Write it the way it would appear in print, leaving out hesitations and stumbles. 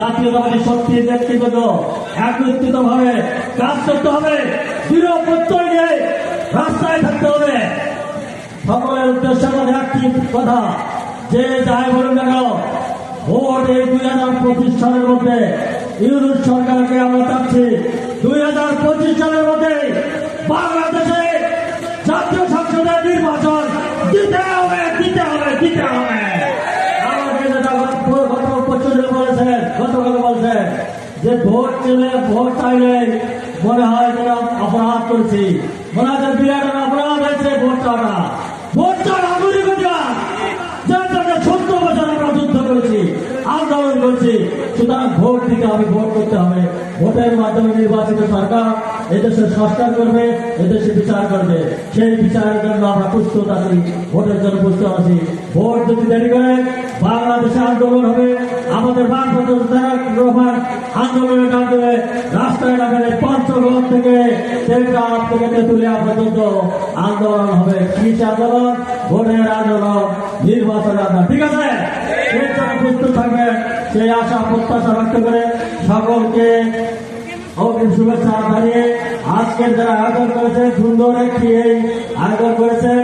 জাতীয়তাবাদী শক্তি ব্যক্তিগত একত্রিত ভাবে কাজ করতে হবে, দৃঢ় প্রত্যয় নিয়ে রাস্তায় থাকতে হবে। সকলের উদ্দেশ্যে আমাদের একটি কথা, যে যাই বলুন না কেন, ভোট এই 2025 সালের মধ্যে ইউনুস সরকারকে আমরা চাচ্ছি 2025 সালের মধ্যে বাংলাদেশে জাতীয় সংসদের নির্বাচন দিতে হবে, দিতে হবে, দিতে হবে। আমাকে যেটা গতকাল বলছেন যে ভোট চাইলে মনে হয় যেন অপরাধ করছি, মনে হয় বিরাট অপরাধ হয়েছে ভোট চাওয়া। ভোট চাওয়ার আধুনিক অধিকার, যার জন্য 70 বছর আমরা যুদ্ধ করেছি, আন্দোলন করছি। সুতরাং ভোট দিতে হবে, ভোট করতে হবে। ভোটের মাধ্যমে নির্বাচিত সরকার এদেশের সংস্কার করবে, এদেশে বিচার করবে। সেই বিচারের জন্য আমরা প্রস্তুত আছি, ভোটের জন্য প্রস্তুত আছি। ভোট যদি দেরি করে বাংলাদেশে আন্দোলন হবে, আমাদের রহমান আন্দোলনে ডাক দেবে, রাস্তায় নামে পঞ্চগড় থেকে টেকনাফ থেকে তেঁতুলিয়া পর্যন্ত আন্দোলন হবে। কৃষি আন্দোলন, ভোটের আন্দোলন, নির্বাচনের আন্দোলন। ঠিক আছে, এর জন্য প্রস্তুত থাকবেন, সেই আশা প্রত্যাশা ব্যক্ত করে সকলকে অগ্রিম শুভেচ্ছা জানিয়ে আজকের যারা আয়োজন করেছে, সুন্দর একটি এই আয়োজন করেছেন